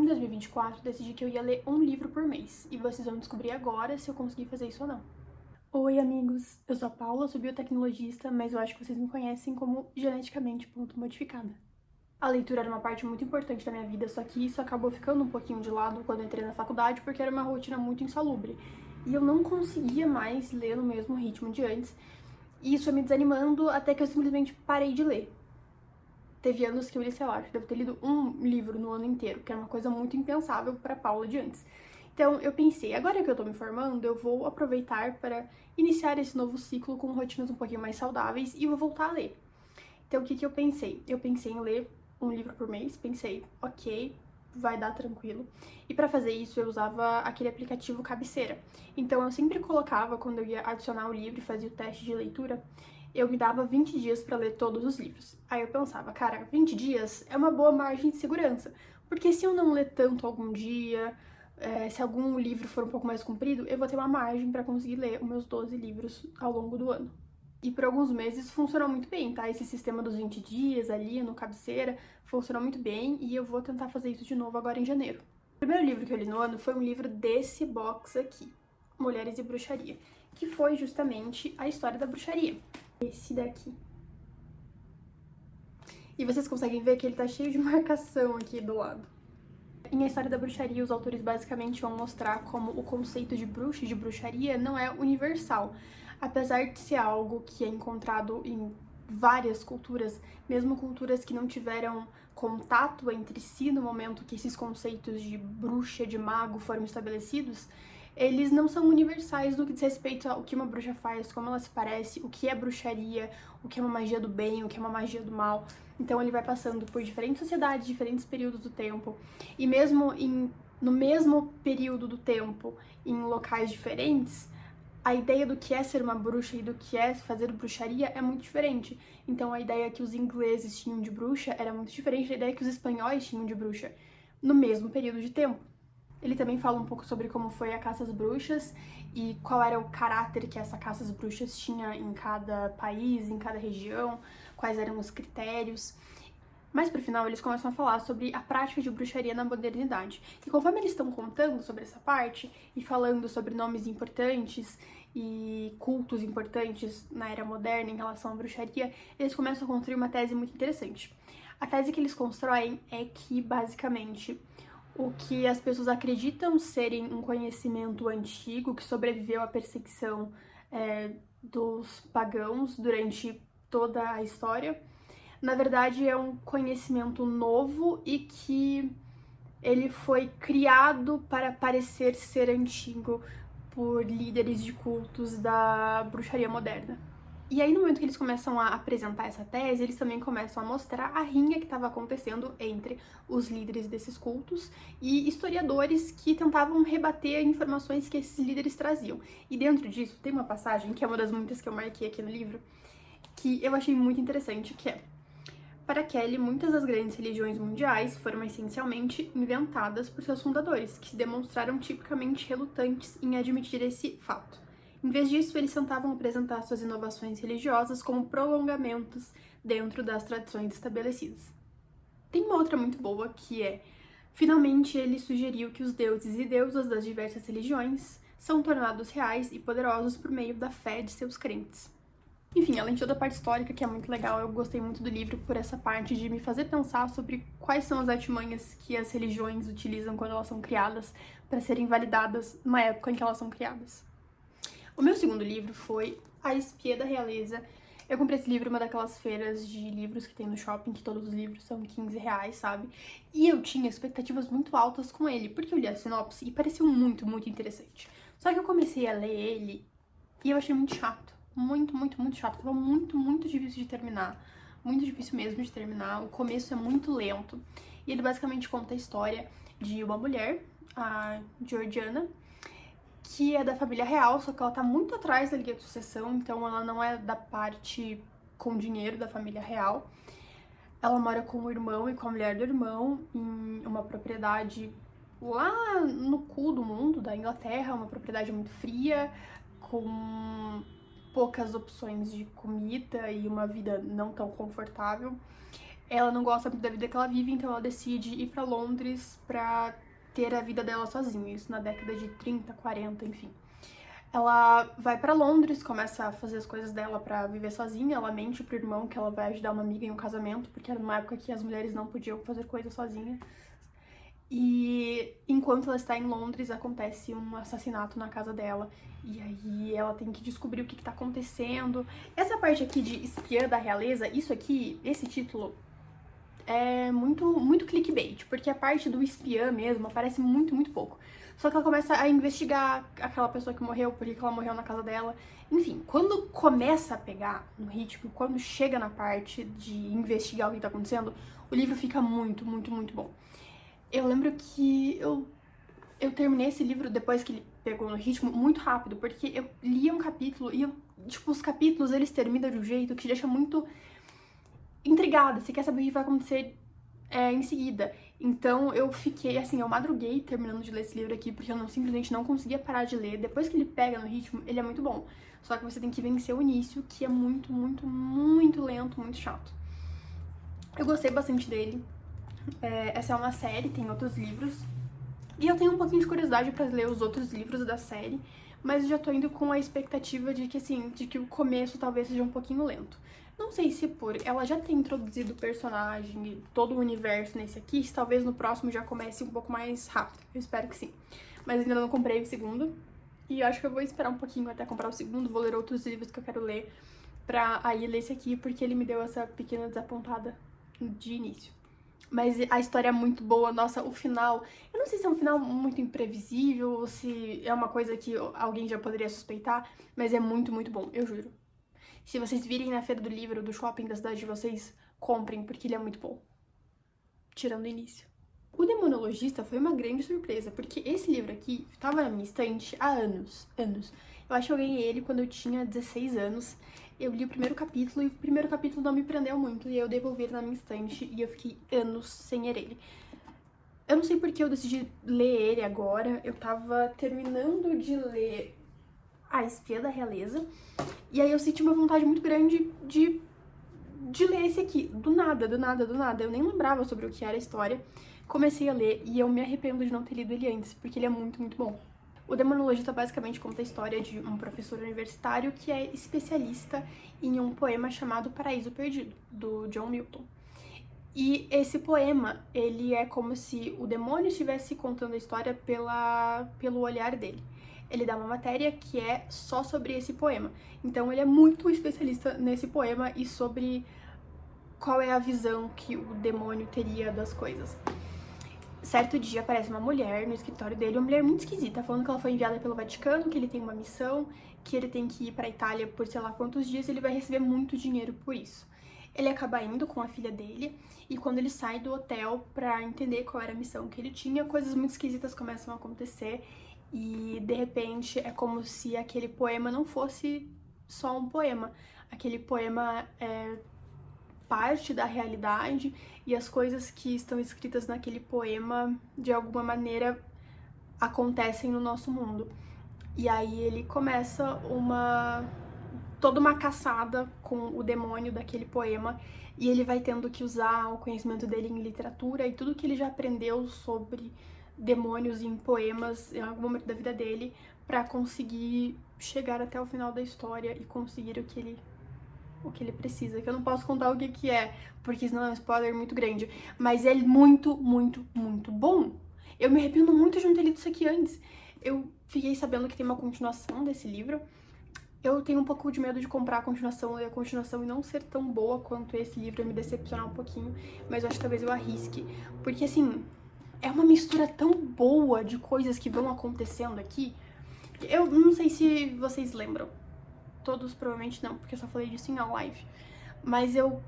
Em 2024, decidi que eu ia ler um livro por mês, e vocês vão descobrir agora se eu consegui fazer isso ou não. Oi, amigos! Eu sou a Paula, sou biotecnologista, mas eu acho que vocês me conhecem como geneticamente modificada. A leitura era uma parte muito importante da minha vida, só que isso acabou ficando um pouquinho de lado quando eu entrei na faculdade, porque era uma rotina muito insalubre. E eu não conseguia mais ler no mesmo ritmo de antes, e isso foi me desanimando até que eu simplesmente parei de ler. Teve anos que eu li, sei lá, devo ter lido um livro no ano inteiro, que era uma coisa muito impensável para Paula de antes. Então eu pensei, agora que eu tô me formando, eu vou aproveitar para iniciar esse novo ciclo com rotinas um pouquinho mais saudáveis e vou voltar a ler. Então o que eu pensei? Eu pensei em ler um livro por mês, pensei, ok, vai dar tranquilo. E para fazer isso eu usava aquele aplicativo Cabeceira. Então eu sempre colocava, quando eu ia adicionar o livro e fazia o teste de leitura, eu me dava 20 dias para ler todos os livros. Aí eu pensava, cara, 20 dias é uma boa margem de segurança, porque se eu não ler tanto algum dia, se algum livro for um pouco mais comprido, eu vou ter uma margem para conseguir ler os meus 12 livros ao longo do ano. E por alguns meses funcionou muito bem, tá? Esse sistema dos 20 dias ali no Cabeceira funcionou muito bem e eu vou tentar fazer isso de novo agora em janeiro. O primeiro livro que eu li no ano foi um livro desse box aqui, Mulheres e Bruxaria, que foi justamente a história da bruxaria. Esse daqui. E vocês conseguem ver que ele tá cheio de marcação aqui do lado. Em A História da Bruxaria, os autores basicamente vão mostrar como o conceito de bruxa e de bruxaria não é universal. Apesar de ser algo que é encontrado em várias culturas, mesmo culturas que não tiveram contato entre si no momento que esses conceitos de bruxa, de mago foram estabelecidos, eles não são universais no que diz respeito ao que uma bruxa faz, como ela se parece, o que é bruxaria, o que é uma magia do bem, o que é uma magia do mal. Então ele vai passando por diferentes sociedades, diferentes períodos do tempo, e mesmo no mesmo período do tempo, em locais diferentes, a ideia do que é ser uma bruxa e do que é fazer bruxaria é muito diferente. Então a ideia que os ingleses tinham de bruxa era muito diferente da ideia que os espanhóis tinham de bruxa, no mesmo período de tempo. Ele também fala um pouco sobre como foi a caça às bruxas e qual era o caráter que essa caça às bruxas tinha em cada país, em cada região, quais eram os critérios. Mas pro final eles começam a falar sobre a prática de bruxaria na modernidade. E conforme eles estão contando sobre essa parte e falando sobre nomes importantes e cultos importantes na era moderna em relação à bruxaria, eles começam a construir uma tese muito interessante. A tese que eles constroem é que, basicamente, o que as pessoas acreditam serem um conhecimento antigo que sobreviveu à perseguição dos pagãos durante toda a história, na verdade é um conhecimento novo e que ele foi criado para parecer ser antigo por líderes de cultos da bruxaria moderna. E aí, no momento que eles começam a apresentar essa tese, eles também começam a mostrar a rinha que estava acontecendo entre os líderes desses cultos e historiadores que tentavam rebater informações que esses líderes traziam. E dentro disso, tem uma passagem, que é uma das muitas que eu marquei aqui no livro, que eu achei muito interessante, que é: para Kelly, muitas das grandes religiões mundiais foram essencialmente inventadas por seus fundadores, que se demonstraram tipicamente relutantes em admitir esse fato. Em vez disso, eles tentavam apresentar suas inovações religiosas como prolongamentos dentro das tradições estabelecidas. Tem uma outra muito boa que é: finalmente ele sugeriu que os deuses e deusas das diversas religiões são tornados reais e poderosos por meio da fé de seus crentes. Enfim, além de toda a parte histórica, que é muito legal, eu gostei muito do livro por essa parte de me fazer pensar sobre quais são as artimanhas que as religiões utilizam quando elas são criadas para serem validadas na época em que elas são criadas. O meu segundo livro foi A Espia da Realeza. Eu comprei esse livro em uma daquelas feiras de livros que tem no shopping, que todos os livros são R$15, sabe? E eu tinha expectativas muito altas com ele, porque eu li a sinopse e pareceu muito, muito interessante. Só que eu comecei a ler ele e eu achei muito chato. Muito, muito, muito chato. Tava muito, muito difícil de terminar. Muito difícil mesmo de terminar. O começo é muito lento. E ele basicamente conta a história de uma mulher, a Georgiana, que é da família real, só que ela tá muito atrás da linha de sucessão, então ela não é da parte com dinheiro da família real. Ela mora com o irmão e com a mulher do irmão em uma propriedade lá no cu do mundo, da Inglaterra, uma propriedade muito fria, com poucas opções de comida e uma vida não tão confortável. ela não gosta muito da vida que ela vive, então ela decide ir pra Londres pra ter a vida dela sozinha, isso na década de 30, 40, enfim. Ela vai pra Londres, começa a fazer as coisas dela pra viver sozinha, ela mente pro irmão que ela vai ajudar uma amiga em um casamento, porque era numa época que as mulheres não podiam fazer coisas sozinhas. E enquanto ela está em Londres, acontece um assassinato na casa dela. E aí ela tem que descobrir o que tá acontecendo. Essa parte aqui de espiã da realeza, isso aqui, esse título, é muito clickbait, porque a parte do espiã mesmo aparece muito pouco. Só que ela começa a investigar aquela pessoa que morreu, por que ela morreu na casa dela. Enfim, quando começa a pegar no ritmo, quando chega na parte de investigar o que tá acontecendo, o livro fica muito bom. Eu lembro que eu terminei esse livro depois que ele pegou no ritmo muito rápido, porque eu lia um capítulo e tipo, os capítulos eles terminam de um jeito que te deixa muito intrigada, você quer saber o que vai acontecer em seguida. Então eu fiquei, assim, eu madruguei terminando de ler esse livro aqui, porque eu simplesmente não conseguia parar de ler. Depois que ele pega no ritmo, ele é muito bom. Só que você tem que vencer o início, que é muito lento, muito chato. Eu gostei bastante dele. Essa é uma série, tem outros livros. E eu tenho um pouquinho de curiosidade pra ler os outros livros da série, mas já tô indo com a expectativa de que, assim, de que o começo talvez seja um pouquinho lento. Não sei se por ela já ter introduzido o personagem e todo o universo nesse aqui, se talvez no próximo já comece um pouco mais rápido. Eu espero que sim. Mas ainda não comprei o segundo. E eu acho que eu vou esperar um pouquinho até comprar o segundo, vou ler outros livros que eu quero ler pra aí ler esse aqui, porque ele me deu essa pequena desapontada de início. Mas a história é muito boa, nossa, o final... Eu não sei se é um final muito imprevisível ou se é uma coisa que alguém já poderia suspeitar, mas é muito bom, eu juro. Se vocês virem na feira do livro, do shopping da cidade de vocês, comprem, porque ele é muito bom. Tirando o início. O Demonologista foi uma grande surpresa, porque esse livro aqui estava na minha estante há anos. Eu acho que eu ganhei ele quando eu tinha 16 anos. Eu li o primeiro capítulo e o primeiro capítulo não me prendeu muito, e eu devolvi ele na minha estante e eu fiquei anos sem ler ele. Eu não sei porque eu decidi ler ele agora, eu tava terminando de ler A Espiã da Realeza, e aí eu senti uma vontade muito grande de ler esse aqui, do nada, eu nem lembrava sobre o que era a história, comecei a ler e eu me arrependo de não ter lido ele antes, porque ele é muito bom. O Demonologista basicamente conta a história de um professor universitário que é especialista em um poema chamado Paraíso Perdido, do John Milton. E esse poema, ele é como se o demônio estivesse contando a história pelo olhar dele. Ele dá uma matéria que é só sobre esse poema. Então ele é muito especialista nesse poema e sobre qual é a visão que o demônio teria das coisas. Certo dia aparece uma mulher no escritório dele, uma mulher muito esquisita, falando que ela foi enviada pelo Vaticano, que ele tem uma missão, que ele tem que ir pra Itália por sei lá quantos dias e ele vai receber muito dinheiro por isso. Ele acaba indo com a filha dele, e quando ele sai do hotel pra entender qual era a missão que ele tinha, coisas muito esquisitas começam a acontecer, e de repente é como se aquele poema não fosse só um poema. Aquele poema é parte da realidade e as coisas que estão escritas naquele poema, de alguma maneira, acontecem no nosso mundo. E aí ele começa toda uma caçada com o demônio daquele poema, e ele vai tendo que usar o conhecimento dele em literatura e tudo que ele já aprendeu sobre demônios em poemas em algum momento da vida dele para conseguir chegar até o final da história e conseguir o que ele precisa, que eu não posso contar o que é, porque senão é um spoiler muito grande, mas é muito bom. Eu me arrependo muito de não ter lido isso aqui antes. Eu fiquei sabendo que tem uma continuação desse livro. Eu tenho um pouco de medo de comprar a continuação, ler a continuação e não ser tão boa quanto esse livro, e me decepcionar um pouquinho, mas eu acho que talvez eu arrisque, porque assim, é uma mistura tão boa de coisas que vão acontecendo aqui. Eu não sei se vocês lembram, todos provavelmente não, porque eu só falei disso em uma live, mas eu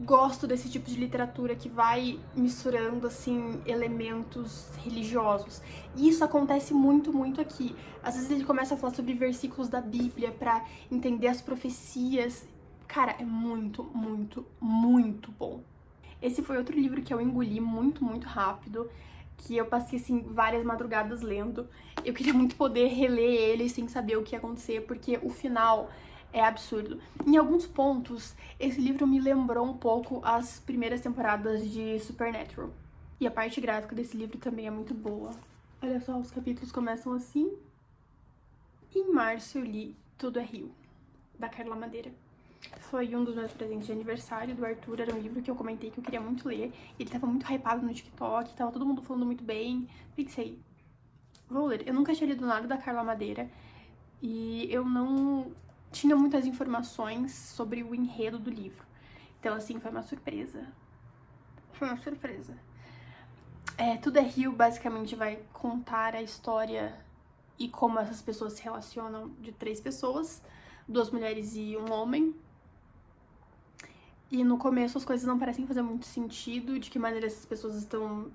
gosto desse tipo de literatura que vai misturando, assim, elementos religiosos. E isso acontece muito aqui. Às vezes ele começa a falar sobre versículos da Bíblia pra entender as profecias. Cara, é muito bom. Esse foi outro livro que eu engoli muito rápido, que eu passei, assim, várias madrugadas lendo. Eu queria muito poder reler ele sem saber o que ia acontecer, porque o final é absurdo. Em alguns pontos, esse livro me lembrou um pouco as primeiras temporadas de Supernatural. E a parte gráfica desse livro também é muito boa. Olha só, os capítulos começam assim. Em março eu li Tudo é Rio, da Carla Madeira. Foi um dos meus presentes de aniversário do Arthur, era um livro que eu comentei que eu queria muito ler. Ele tava muito hypado no TikTok, tava todo mundo falando muito bem. Pensei, vou ler. Eu nunca tinha lido nada da Carla Madeira e eu não tinha muitas informações sobre o enredo do livro. Então, assim, foi uma surpresa. Foi uma surpresa. Tudo é Rio basicamente vai contar a história e como essas pessoas se relacionam de 3 pessoas, 2 mulheres e um homem. E no começo as coisas não parecem fazer muito sentido, de que maneira essas pessoas estão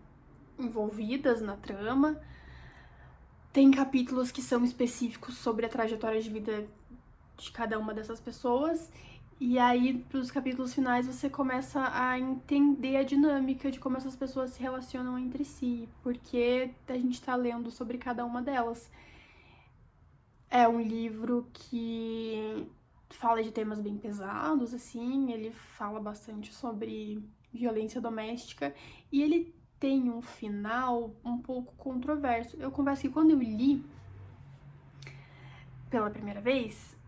envolvidas na trama. Tem capítulos que são específicos sobre a trajetória de vida de cada uma dessas pessoas. E aí, pros capítulos finais, você começa a entender a dinâmica de como essas pessoas se relacionam entre si, porque a gente tá lendo sobre cada uma delas. É um livro que fala de temas bem pesados, assim, ele fala bastante sobre violência doméstica e ele tem um final um pouco controverso. Eu confesso que quando eu li pela primeira vez,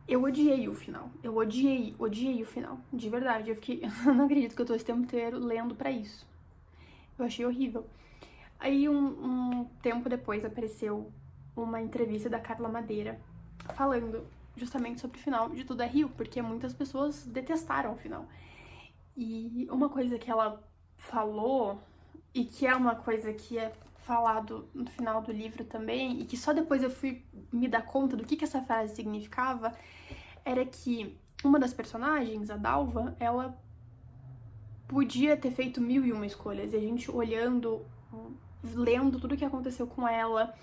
eu odiei o final. Eu odiei o final, de verdade. Eu fiquei, eu não acredito que eu tô esse tempo inteiro lendo pra isso. Eu achei horrível. Aí, um tempo depois, apareceu uma entrevista da Carla Madeira falando justamente sobre o final de Tudo é Rio, porque muitas pessoas detestaram o final. E uma coisa que ela falou, e que é uma coisa que é falado no final do livro também, e que só depois eu fui me dar conta do que essa frase significava, era que uma das personagens, a Dalva, ela podia ter feito 1001 escolhas, e a gente olhando, lendo tudo o que aconteceu com ela,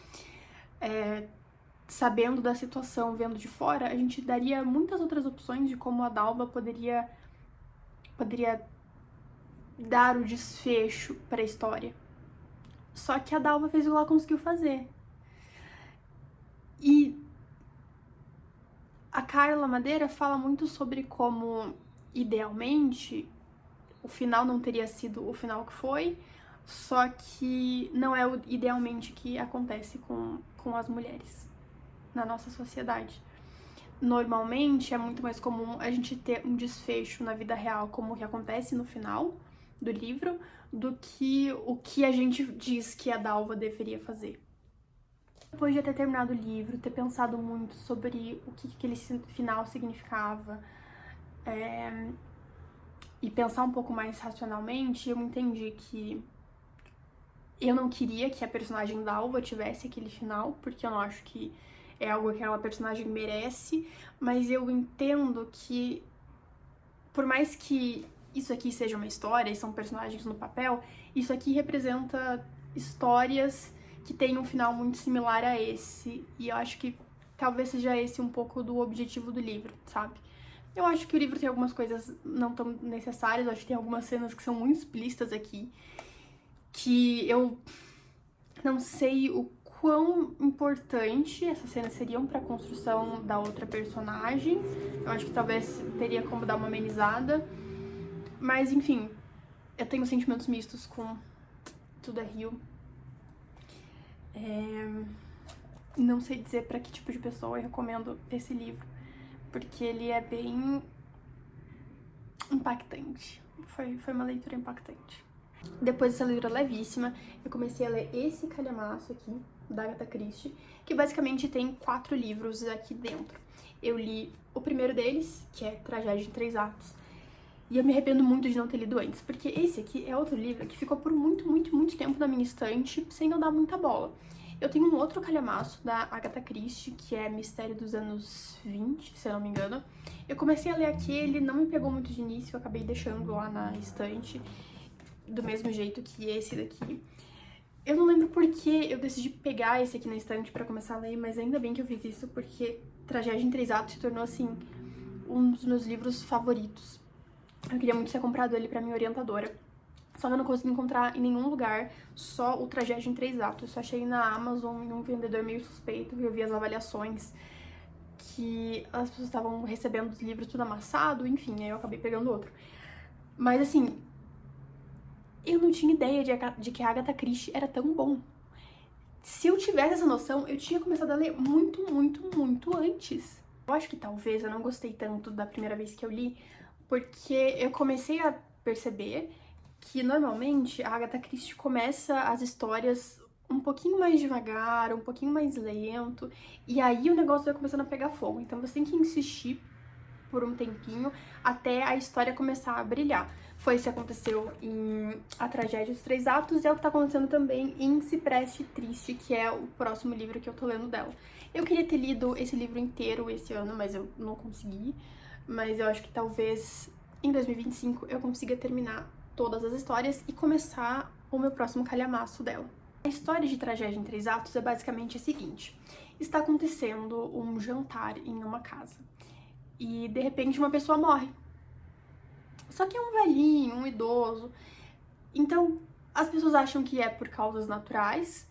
sabendo da situação, vendo de fora, a gente daria muitas outras opções de como a Dalva poderia dar o desfecho para a história. Só que a Dalva fez o que ela conseguiu fazer. E a Carla Madeira fala muito sobre como, idealmente, o final não teria sido o final que foi, só que não é o idealmente que acontece com as mulheres na nossa sociedade. Normalmente é muito mais comum a gente ter um desfecho na vida real, como o que acontece no final do livro, do que o que a gente diz que a Dalva deveria fazer. Depois de eu ter terminado o livro, ter pensado muito sobre o que aquele final significava, e pensar um pouco mais racionalmente, eu entendi que eu não queria que a personagem Dalva tivesse aquele final, porque eu não acho que é algo que aquela personagem merece, mas eu entendo que, por mais que isso aqui seja uma história e são personagens no papel, isso aqui representa histórias que têm um final muito similar a esse, e eu acho que talvez seja esse um pouco do objetivo do livro, sabe? Eu acho que o livro tem algumas coisas não tão necessárias, eu acho que tem algumas cenas que são muito explícitas aqui, que eu não sei o quão importante essas cenas seriam para a construção da outra personagem. Eu acho que talvez teria como dar uma amenizada. Mas, enfim, eu tenho sentimentos mistos com Tudo é Rio. Não sei dizer para que tipo de pessoa eu recomendo esse livro, porque ele é bem impactante. Foi uma leitura impactante. Depois dessa leitura levíssima, eu comecei a ler esse calhamaço aqui, da Agatha Christie, que basicamente tem 4 livros aqui dentro. Eu li o primeiro deles, que é Tragédia em 3 Atos, e eu me arrependo muito de não ter lido antes, porque esse aqui é outro livro que ficou por muito tempo na minha estante, sem eu dar muita bola. Eu tenho um outro calhamaço da Agatha Christie, que é Mistério dos Anos 20, se eu não me engano. Eu comecei a ler aquele, não me pegou muito de início, eu acabei deixando lá na estante, do mesmo jeito que esse daqui. Eu não lembro por que eu decidi pegar esse aqui na estante pra começar a ler, mas ainda bem que eu fiz isso, porque Tragédia em 3 Atos se tornou, assim, um dos meus livros favoritos. Eu queria muito ter comprado ele pra minha orientadora, só que eu não consegui encontrar em nenhum lugar só o Tragédia em 3 Atos. Eu só achei na Amazon em um vendedor meio suspeito, e eu vi as avaliações. que as pessoas estavam recebendo os livros tudo amassado, enfim, aí eu acabei pegando outro. Mas assim, eu não tinha ideia de que a Agatha Christie era tão bom. Se eu tivesse essa noção, eu tinha começado a ler muito antes. Eu acho que talvez eu não gostei tanto da primeira vez que eu li, porque eu comecei a perceber que normalmente a Agatha Christie começa as histórias um pouquinho mais devagar, um pouquinho mais lento, e aí o negócio vai começando a pegar fogo. Então você tem que insistir por um tempinho até a história começar a brilhar. Foi isso que aconteceu em A Tragédia dos Três Atos e é o que tá acontecendo também em Cipreste Triste, que é o próximo livro que eu tô lendo dela. Eu queria ter lido esse livro inteiro esse ano, mas eu não consegui. Mas eu acho que talvez em 2025 eu consiga terminar todas as histórias e começar o meu próximo calhamaço dela. A história de Tragédia em Três Atos é basicamente a seguinte: está acontecendo um jantar em uma casa e de repente uma pessoa morre. Só que é um velhinho, um idoso. Então as pessoas acham que é por causas naturais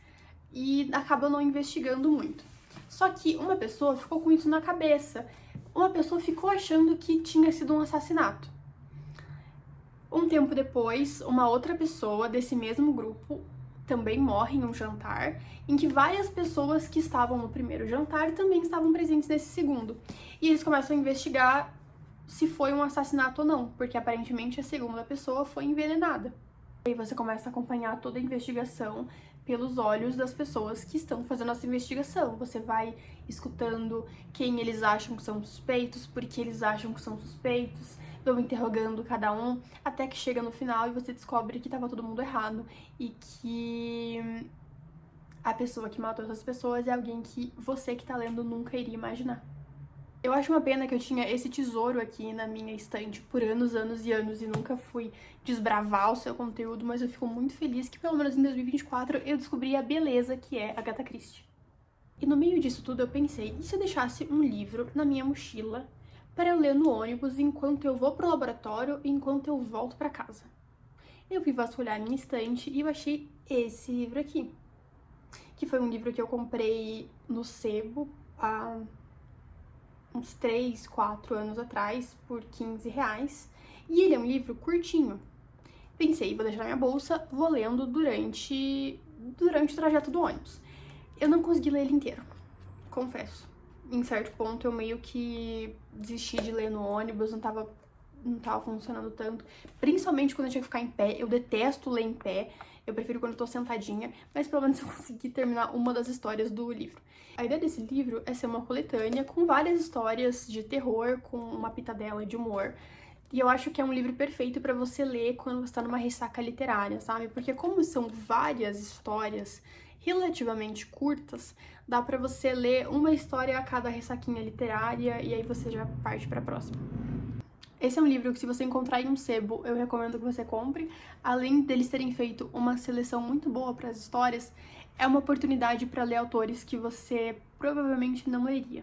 e acabam não investigando muito. Só que uma pessoa ficou com isso na cabeça. Uma pessoa ficou achando que tinha sido um assassinato. Um tempo depois, uma outra pessoa desse mesmo grupo também morre em um jantar, em que várias pessoas que estavam no primeiro jantar também estavam presentes nesse segundo. E eles começam a investigar se foi um assassinato ou não, porque aparentemente a segunda pessoa foi envenenada. E aí você começa a acompanhar toda a investigação pelos olhos das pessoas que estão fazendo essa investigação. Você vai escutando quem eles acham que são suspeitos, por que eles acham que são suspeitos, vão interrogando cada um, até que chega no final e você descobre que estava todo mundo errado e que a pessoa que matou essas pessoas é alguém que você que tá lendo nunca iria imaginar. Eu acho uma pena que eu tinha esse tesouro aqui na minha estante por anos e nunca fui desbravar o seu conteúdo, mas eu fico muito feliz que pelo menos em 2024 eu descobri a beleza que é Agatha Christie. E no meio disso tudo eu pensei, e se eu deixasse um livro na minha mochila para eu ler no ônibus enquanto eu vou pro laboratório e enquanto eu volto para casa? Eu fui vasculhar minha estante e eu achei esse livro aqui, que foi um livro que eu comprei no sebo há uns 3, 4 anos atrás, por R$15. E ele é um livro curtinho. Pensei, vou deixar na minha bolsa, vou lendo durante o trajeto do ônibus. Eu não consegui ler ele inteiro, confesso. Em certo ponto eu meio que desisti de ler no ônibus, não tava funcionando tanto. Principalmente quando eu tinha que ficar em pé, eu detesto ler em pé. Eu prefiro quando eu tô sentadinha, mas pelo menos eu consegui terminar uma das histórias do livro. A ideia desse livro é ser uma coletânea com várias histórias de terror, com uma pitadela de humor. E eu acho que é um livro perfeito pra você ler quando você tá numa ressaca literária, sabe? Porque como são várias histórias relativamente curtas, dá pra você ler uma história a cada ressaquinha literária e aí você já parte pra próxima. Esse é um livro que, se você encontrar em um sebo, eu recomendo que você compre. Além deles terem feito uma seleção muito boa para as histórias, é uma oportunidade para ler autores que você provavelmente não leria.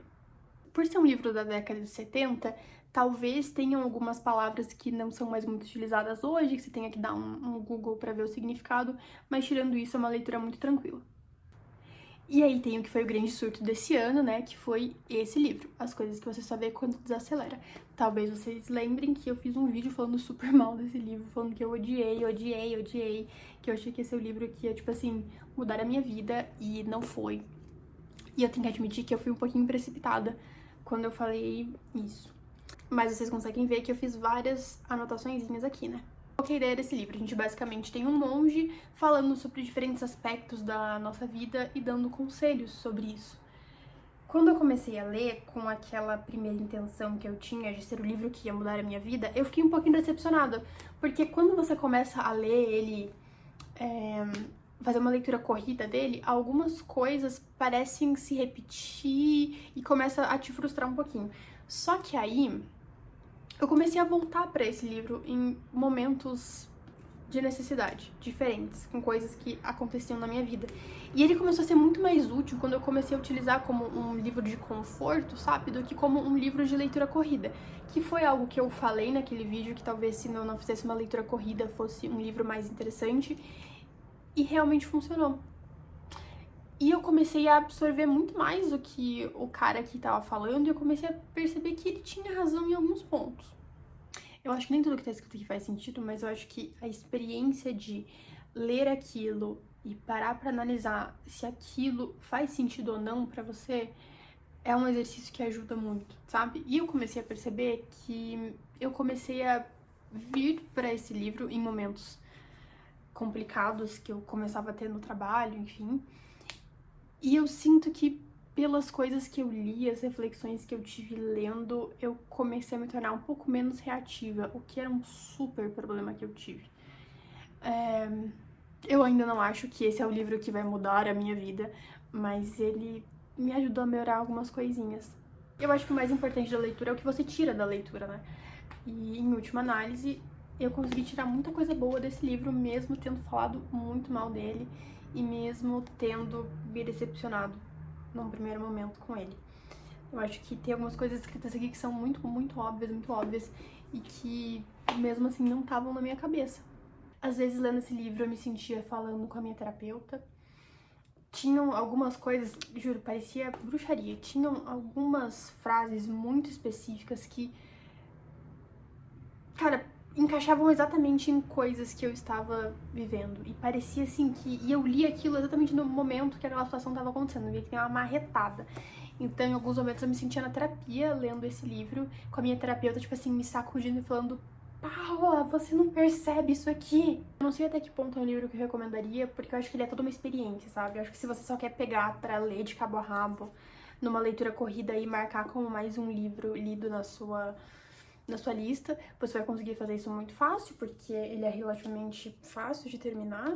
Por ser um livro da década de 70, talvez tenham algumas palavras que não são mais muito utilizadas hoje, que você tenha que dar um Google para ver o significado, mas tirando isso, é uma leitura muito tranquila. E aí tem o que foi o grande surto desse ano, né, que foi esse livro, As Coisas que Você Só Vê Quando Desacelera. Talvez vocês lembrem que eu fiz um vídeo falando super mal desse livro, falando que eu odiei, que eu achei que esse é o livro que ia, tipo assim, mudar a minha vida, e não foi. E eu tenho que admitir que eu fui um pouquinho precipitada quando eu falei isso. Mas vocês conseguem ver que eu fiz várias anotaçõezinhas aqui, né? Qual que é a ideia desse livro? A gente basicamente tem um monge falando sobre diferentes aspectos da nossa vida e dando conselhos sobre isso. Quando eu comecei a ler com aquela primeira intenção que eu tinha de ser o livro que ia mudar a minha vida, eu fiquei um pouquinho decepcionada, porque quando você começa a ler ele, fazer uma leitura corrida dele, algumas coisas parecem se repetir e começa a te frustrar um pouquinho. Só que aí eu comecei a voltar para esse livro em momentos de necessidade, diferentes, com coisas que aconteciam na minha vida. E ele começou a ser muito mais útil quando eu comecei a utilizar como um livro de conforto, sabe, do que como um livro de leitura corrida, que foi algo que eu falei naquele vídeo, que talvez se eu não fizesse uma leitura corrida fosse um livro mais interessante, e realmente funcionou. E eu comecei a absorver muito mais o que o cara aqui tava falando e eu comecei a perceber que ele tinha razão em alguns pontos. Eu acho que nem tudo que tá escrito aqui faz sentido, mas eu acho que a experiência de ler aquilo e parar pra analisar se aquilo faz sentido ou não pra você é um exercício que ajuda muito, sabe? E eu comecei a perceber que eu comecei a vir pra esse livro em momentos complicados que eu começava a ter no trabalho, enfim. E eu sinto que pelas coisas que eu li, as reflexões que eu tive lendo, eu comecei a me tornar um pouco menos reativa, o que era um super problema que eu tive. Eu ainda não acho que esse é o livro que vai mudar a minha vida, mas ele me ajudou a melhorar algumas coisinhas. Eu acho que o mais importante da leitura é o que você tira da leitura, né? E, em última análise, eu consegui tirar muita coisa boa desse livro, mesmo tendo falado muito mal dele e mesmo tendo me decepcionado num primeiro momento com ele. Eu acho que tem algumas coisas escritas aqui que são muito óbvias e que mesmo assim não estavam na minha cabeça. Às vezes, lendo esse livro, eu me sentia falando com a minha terapeuta. Tinham algumas coisas, juro, parecia bruxaria. Tinham algumas frases muito específicas que, cara, encaixavam exatamente em coisas que eu estava vivendo. E parecia assim que... E eu li aquilo exatamente no momento que aquela situação estava acontecendo. Eu via que tem uma marretada. Então, em alguns momentos, eu me sentia na terapia lendo esse livro, com a minha terapeuta, tipo assim, me sacudindo e falando: Paula, você não percebe isso aqui? Eu não sei até que ponto é um livro que eu recomendaria, porque eu acho que ele é toda uma experiência, sabe? Eu acho que se você só quer pegar pra ler de cabo a rabo, numa leitura corrida e marcar como mais um livro lido na sua lista, você vai conseguir fazer isso muito fácil, porque ele é relativamente fácil de terminar.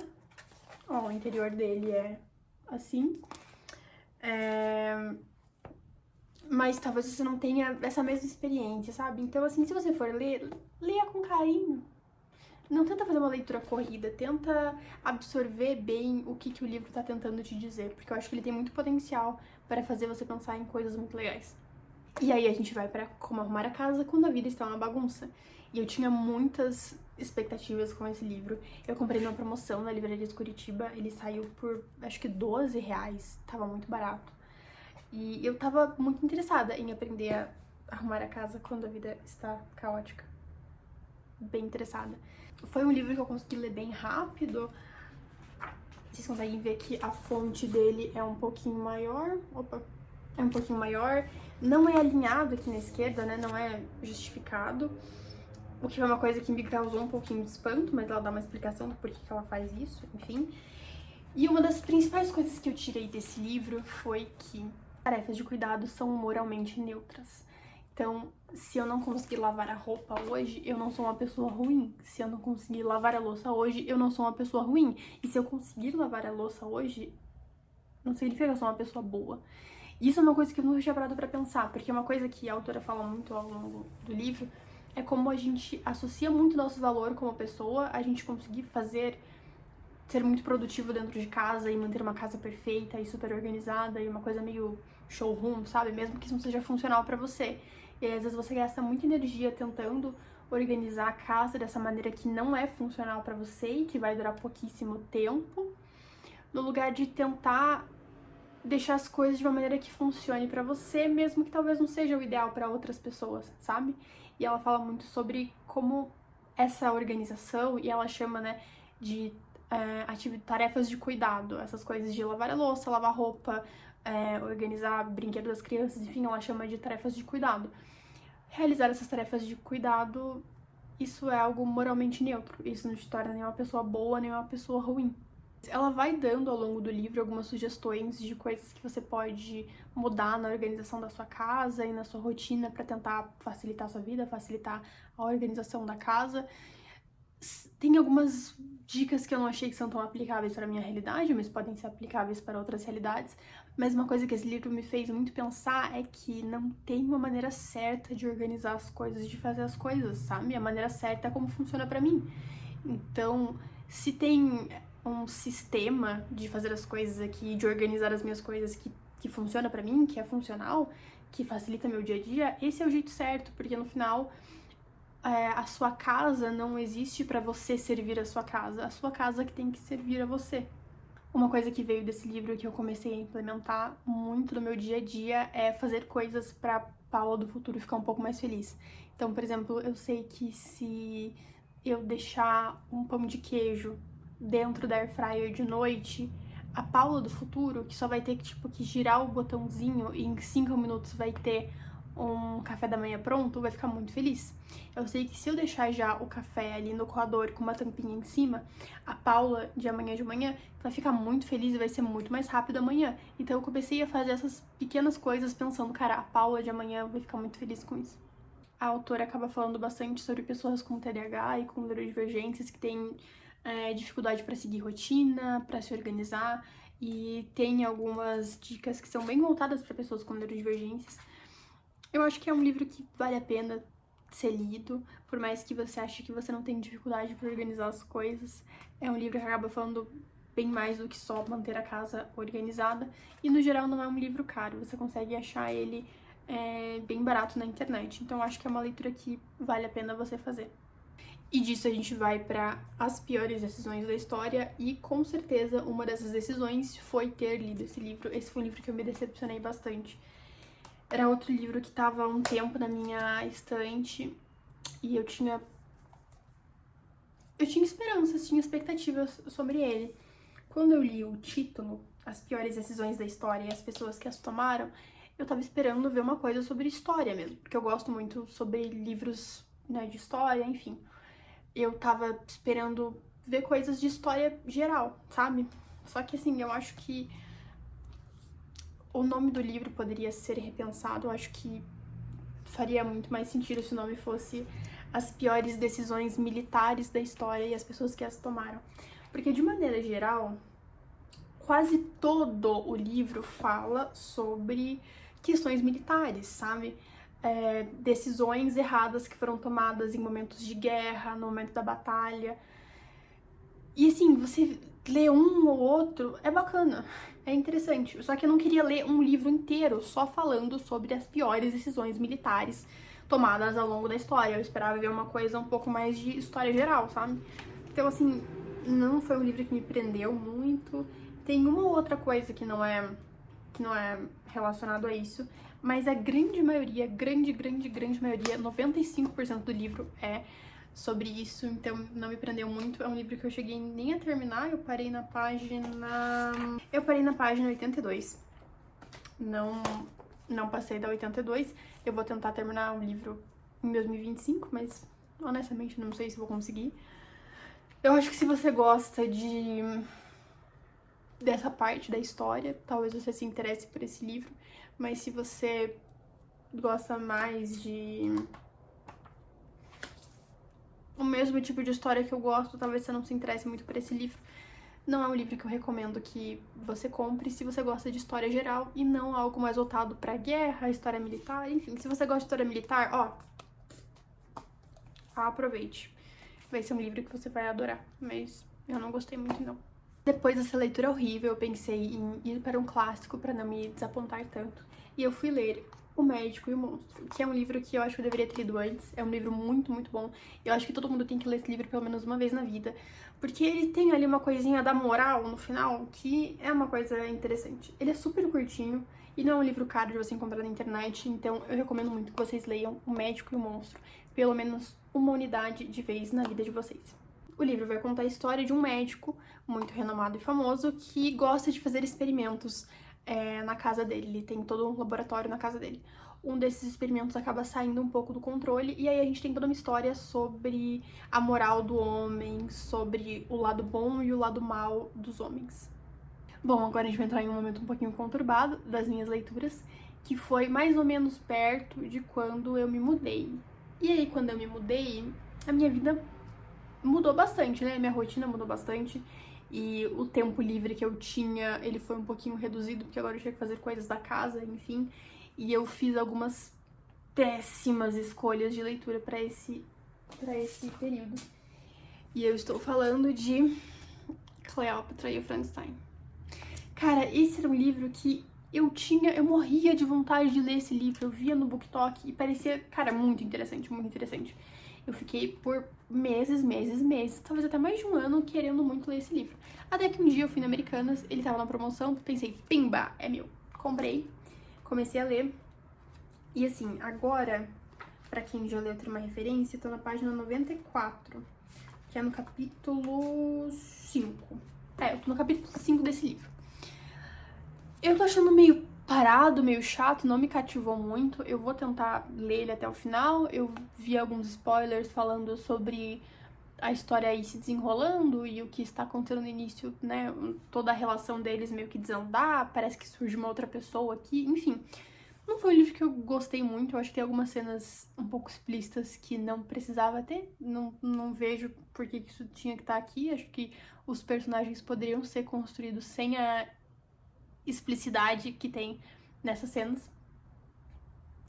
Ó, o interior dele é assim. Mas talvez você não tenha essa mesma experiência, sabe? Então, assim, se você for ler, leia com carinho. Não tenta fazer uma leitura corrida, tenta absorver bem o que o livro tá tentando te dizer, porque eu acho que ele tem muito potencial para fazer você pensar em coisas muito legais. E aí a gente vai pra Como Arrumar a Casa Quando a Vida Está uma Bagunça. E eu tinha muitas expectativas com esse livro. Eu comprei numa promoção na Livraria de Curitiba, ele saiu por, acho que R$12, tava muito barato. E eu tava muito interessada em aprender a arrumar a casa quando a vida está caótica. Bem interessada. Foi um livro que eu consegui ler bem rápido. Vocês conseguem ver que a fonte dele é um pouquinho maior. Opa! É um pouquinho maior. Não é alinhado aqui na esquerda, né? Não é justificado. O que é uma coisa que me causou um pouquinho de espanto, mas ela dá uma explicação do porquê que ela faz isso, enfim. E uma das principais coisas que eu tirei desse livro foi que tarefas de cuidado são moralmente neutras. Então, se eu não conseguir lavar a roupa hoje, eu não sou uma pessoa ruim. Se eu não conseguir lavar a louça hoje, eu não sou uma pessoa ruim. E se eu conseguir lavar a louça hoje, não significa que eu sou uma pessoa boa. Isso é uma coisa que eu nunca tinha parado pra pensar, porque uma coisa que a autora fala muito ao longo do livro é como a gente associa muito nosso valor como pessoa, a gente conseguir ser muito produtivo dentro de casa e manter uma casa perfeita e super organizada e uma coisa meio showroom, sabe? Mesmo que isso não seja funcional pra você. E aí, às vezes você gasta muita energia tentando organizar a casa dessa maneira que não é funcional pra você e que vai durar pouquíssimo tempo, no lugar de tentar deixar as coisas de uma maneira que funcione pra você, mesmo que talvez não seja o ideal pra outras pessoas, sabe? E ela fala muito sobre como essa organização, e ela chama, né, de tarefas de cuidado, essas coisas de lavar a louça, lavar roupa, organizar brinquedos das crianças, enfim, ela chama de tarefas de cuidado. Realizar essas tarefas de cuidado, isso é algo moralmente neutro, isso não te torna nem uma pessoa boa, nem uma pessoa ruim. Ela vai dando ao longo do livro algumas sugestões de coisas que você pode mudar na organização da sua casa e na sua rotina para tentar facilitar a sua vida, facilitar a organização da casa. Tem algumas dicas que eu não achei que são tão aplicáveis para a minha realidade, mas podem ser aplicáveis para outras realidades. Mas uma coisa que esse livro me fez muito pensar é que não tem uma maneira certa de organizar as coisas, de fazer as coisas, sabe? A maneira certa é como funciona para mim. Então, se tem um sistema de fazer as coisas aqui, de organizar as minhas coisas que funciona pra mim, que é funcional, que facilita meu dia a dia, esse é o jeito certo, porque no final a sua casa não existe pra você servir a sua casa que tem que servir a você. Uma coisa que veio desse livro que eu comecei a implementar muito no meu dia a dia é fazer coisas pra Paula do futuro ficar um pouco mais feliz. Então, por exemplo, eu sei que se eu deixar um pão de queijo dentro da air fryer de noite, a Paula do futuro, que só vai ter que, tipo, que girar o botãozinho e em 5 minutos vai ter um café da manhã pronto, vai ficar muito feliz. Eu sei que se eu deixar já o café ali no coador com uma tampinha em cima, a Paula de manhã vai ficar muito feliz e vai ser muito mais rápido amanhã. Então eu comecei a fazer essas pequenas coisas pensando, cara, a Paula de amanhã vai ficar muito feliz com isso. A autora acaba falando bastante sobre pessoas com TDAH e com neurodivergências que têm dificuldade para seguir rotina, para se organizar, e tem algumas dicas que são bem voltadas para pessoas com neurodivergências. Eu acho que é um livro que vale a pena ser lido, por mais que você ache que você não tem dificuldade para organizar as coisas. É um livro que acaba falando bem mais do que só manter a casa organizada, e no geral não é um livro caro, você consegue achar ele bem barato na internet, então acho que é uma leitura que vale a pena você fazer. E disso a gente vai para as piores decisões da história, e com certeza uma dessas decisões foi ter lido esse livro. Esse foi um livro que eu me decepcionei bastante. Era outro livro que estava há um tempo na minha estante e eu tinha esperanças, tinha expectativas sobre ele. Quando eu li o título, As Piores Decisões da História e as Pessoas que as Tomaram, eu tava esperando ver uma coisa sobre história mesmo, porque eu gosto muito sobre livros, né, de história, enfim. Eu tava esperando ver coisas de história geral, sabe? Só que assim, eu acho que o nome do livro poderia ser repensado. Eu acho que faria muito mais sentido se o nome fosse As Piores Decisões Militares da História e as Pessoas que as Tomaram. Porque, de maneira geral, quase todo o livro fala sobre questões militares, sabe? Decisões erradas que foram tomadas em momentos de guerra, no momento da batalha. E assim, você ler um ou outro é bacana, é interessante. Só que eu não queria ler um livro inteiro só falando sobre as piores decisões militares tomadas ao longo da história. Eu esperava ver uma coisa um pouco mais de história geral, sabe? Então, assim, não foi um livro que me prendeu muito. Tem uma ou outra coisa que não é relacionado a isso, mas a grande maioria, grande maioria, 95% do livro é sobre isso, então não me prendeu muito. É um livro que eu cheguei nem a terminar, eu parei na página 82. Não passei da 82. Eu vou tentar terminar o livro em 2025, mas honestamente não sei se vou conseguir. Eu acho que se você gosta dessa parte da história, talvez você se interesse por esse livro, mas se você gosta mais de o mesmo tipo de história que eu gosto, talvez você não se interesse muito por esse livro. Não é um livro que eu recomendo que você compre se você gosta de história geral e não algo mais voltado pra guerra, história militar, enfim. Se você gosta de história militar, ó, aproveite. Vai ser um livro que você vai adorar, mas eu não gostei muito, não. Depois dessa leitura horrível, eu pensei em ir para um clássico para não me desapontar tanto. E eu fui ler O Médico e o Monstro, que é um livro que eu acho que eu deveria ter lido antes. É um livro muito bom. Eu acho que todo mundo tem que ler esse livro pelo menos uma vez na vida, porque ele tem ali uma coisinha da moral no final, que é uma coisa interessante. Ele é super curtinho e não é um livro caro de você encontrar na internet, então eu recomendo muito que vocês leiam O Médico e o Monstro, pelo menos uma unidade de vez na vida de vocês. O livro vai contar a história de um médico muito renomado e famoso que gosta de fazer experimentos na casa dele. Ele tem todo um laboratório na casa dele. Um desses experimentos acaba saindo um pouco do controle, e aí a gente tem toda uma história sobre a moral do homem, sobre o lado bom e o lado mal dos homens. Bom, agora a gente vai entrar em um momento um pouquinho conturbado das minhas leituras, que foi mais ou menos perto de quando eu me mudei. E aí, quando eu me mudei, a minha vida mudou bastante, né? Minha rotina mudou bastante. E o tempo livre que eu tinha, ele foi um pouquinho reduzido, porque agora eu tinha que fazer coisas da casa, enfim. E eu fiz algumas péssimas escolhas de leitura pra esse período. E eu estou falando de Cleópatra e o Frankenstein. Cara, esse era um livro que eu morria de vontade de ler esse livro. Eu via no BookTok e parecia, cara, muito interessante, muito interessante. Eu fiquei por meses, talvez até mais de um ano, querendo muito ler esse livro. Até que um dia eu fui na Americanas, ele tava na promoção, pensei, pimba, é meu. Comprei, comecei a ler. E assim, agora, pra quem já leu ter uma referência, tô na página 94, que é no capítulo 5. Eu tô no capítulo 5 desse livro. Eu tô achando meio parado, meio chato, não me cativou muito. Eu vou tentar ler ele até o final. Eu vi alguns spoilers falando sobre a história aí se desenrolando e o que está acontecendo no início, né? Toda a relação deles meio que desandar, parece que surge uma outra pessoa aqui, enfim. Não foi um livro que eu gostei muito, eu acho que tem algumas cenas um pouco explícitas que não precisava ter. Não vejo por que isso tinha que estar aqui. Acho que os personagens poderiam ser construídos sem a explicidade que tem nessas cenas.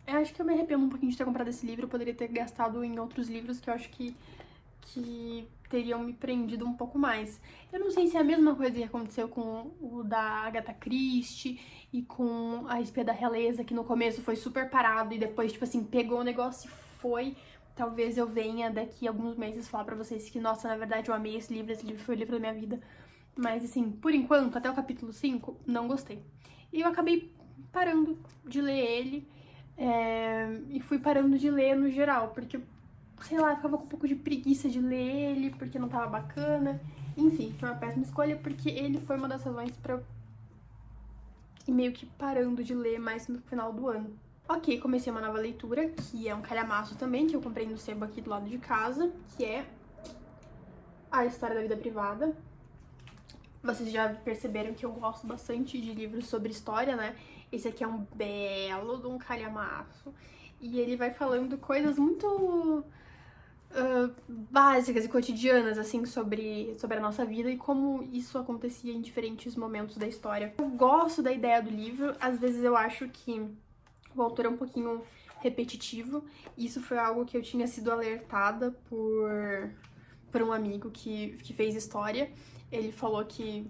Eu acho que eu me arrependo um pouquinho de ter comprado esse livro, eu poderia ter gastado em outros livros que eu acho que teriam me prendido um pouco mais. Eu não sei se é a mesma coisa que aconteceu com o da Agatha Christie e com A Espia da Realeza, que no começo foi super parado e depois, tipo assim, pegou o negócio e foi. Talvez eu venha daqui a alguns meses falar pra vocês que, nossa, na verdade eu amei esse livro foi o livro da minha vida. Mas, assim, por enquanto, até o capítulo 5, não gostei. E eu acabei parando de ler ele, e fui parando de ler no geral, porque, sei lá, eu ficava com um pouco de preguiça de ler ele, porque não tava bacana. Enfim, foi uma péssima escolha, porque ele foi uma das razões pra eu ir meio que parando de ler mais no final do ano. Ok, comecei uma nova leitura, que é um calhamaço também, que eu comprei no sebo aqui do lado de casa, que é A História da Vida Privada. Vocês já perceberam que eu gosto bastante de livros sobre história, né? Esse aqui é um belo de um calhamaço. E ele vai falando coisas muito básicas e cotidianas, assim, sobre a nossa vida e como isso acontecia em diferentes momentos da história. Eu gosto da ideia do livro, às vezes eu acho que o autor é um pouquinho repetitivo. Isso foi algo que eu tinha sido alertada por um amigo que fez história. Ele falou que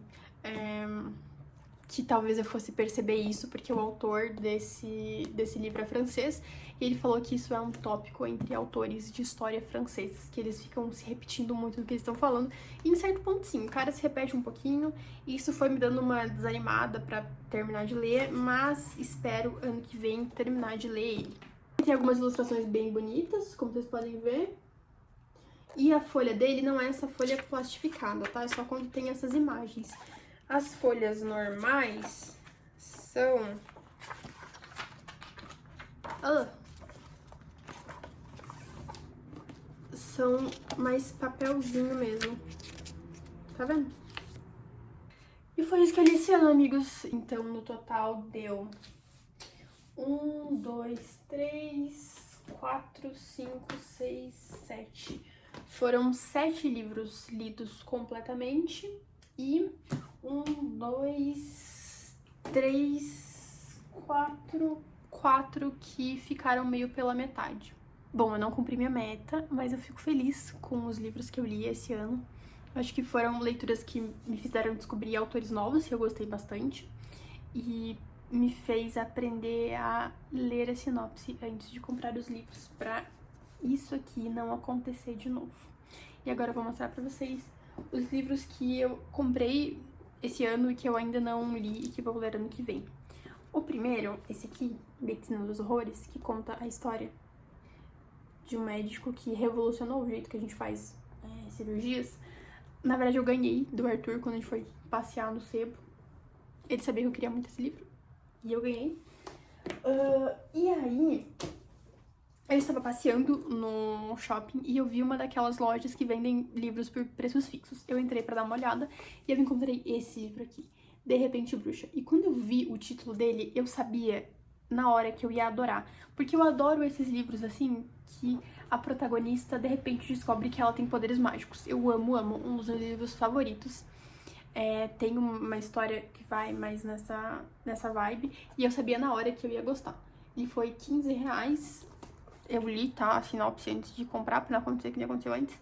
talvez eu fosse perceber isso porque o autor desse livro é francês, e ele falou que isso é um tópico entre autores de história franceses, que eles ficam se repetindo muito do que eles estão falando, e em certo ponto sim, o cara se repete um pouquinho, e isso foi me dando uma desanimada pra terminar de ler, mas espero ano que vem terminar de ler ele. Tem algumas ilustrações bem bonitas, como vocês podem ver. E a folha dele não é essa folha plastificada, tá? É só quando tem essas imagens. As folhas normais são... são mais papelzinho mesmo. Tá vendo? E foi isso que eu li esse ano, amigos. Então, no total, deu 1, 2, 3, 4, 5, 6, 7... Foram 7 livros lidos completamente e 1, 2, 3, 4 que ficaram meio pela metade. Bom, eu não cumpri minha meta, mas eu fico feliz com os livros que eu li esse ano. Acho que foram leituras que me fizeram descobrir autores novos, que eu gostei bastante, e me fez aprender a ler a sinopse antes de comprar os livros, pra isso aqui não acontecer de novo. E agora eu vou mostrar pra vocês os livros que eu comprei esse ano e que eu ainda não li e que vou ler ano que vem. O primeiro, esse aqui, Medicina dos Horrores, que conta a história de um médico que revolucionou o jeito que a gente faz cirurgias. Na verdade, eu ganhei do Arthur quando a gente foi passear no sebo. Ele sabia que eu queria muito esse livro e eu ganhei. E aí... eu estava passeando no shopping e eu vi uma daquelas lojas que vendem livros por preços fixos. Eu entrei pra dar uma olhada e eu encontrei esse livro aqui, De Repente Bruxa. E quando eu vi o título dele, eu sabia na hora que eu ia adorar. Porque eu adoro esses livros, assim, que a protagonista de repente descobre que ela tem poderes mágicos. Eu amo, um dos meus livros favoritos. Tem uma história que vai mais nessa vibe e eu sabia na hora que eu ia gostar. E foi R$15. Eu li, tá, a sinopse antes de comprar, pra não acontecer que nem aconteceu antes.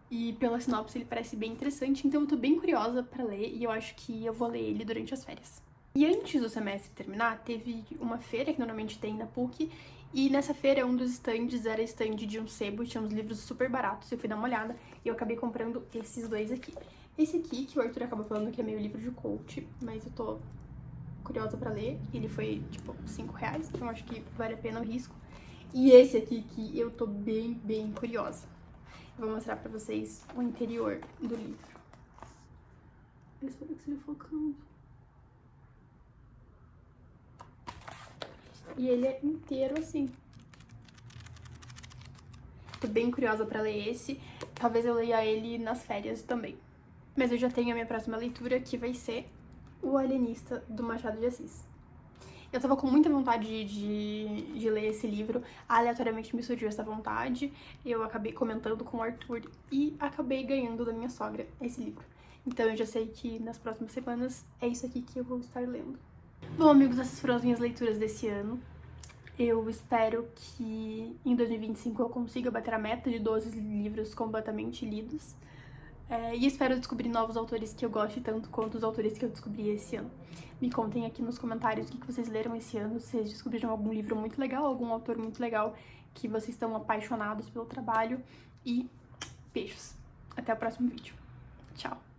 E pela sinopse ele parece bem interessante, então eu tô bem curiosa pra ler e eu acho que eu vou ler ele durante as férias. E antes do semestre terminar, teve uma feira que normalmente tem na PUC E nessa feira, um dos stands era stand de um sebo, tinha uns livros super baratos, eu fui dar uma olhada e eu acabei comprando esses dois aqui. Esse aqui, que o Arthur acaba falando que é meio livro de coach, mas eu tô curiosa pra ler, ele foi, tipo, R$5, então acho que vale a pena o risco. E esse aqui, que eu tô bem curiosa. Eu vou mostrar pra vocês o interior do livro. Eu espero que esteja focando. E ele é inteiro assim. Tô bem curiosa pra ler esse. Talvez eu leia ele nas férias também. Mas eu já tenho a minha próxima leitura, que vai ser O Alienista, do Machado de Assis. Eu tava com muita vontade de ler esse livro, aleatoriamente me surgiu essa vontade, eu acabei comentando com o Arthur e acabei ganhando da minha sogra esse livro. Então eu já sei que nas próximas semanas é isso aqui que eu vou estar lendo. Bom, amigos, essas foram as minhas leituras desse ano. Eu espero que em 2025 eu consiga bater a meta de 12 livros completamente lidos. E espero descobrir novos autores que eu goste tanto quanto os autores que eu descobri esse ano. Me contem aqui nos comentários o que vocês leram esse ano, se vocês descobriram algum livro muito legal, algum autor muito legal que vocês estão apaixonados pelo trabalho. E beijos! Até o próximo vídeo. Tchau!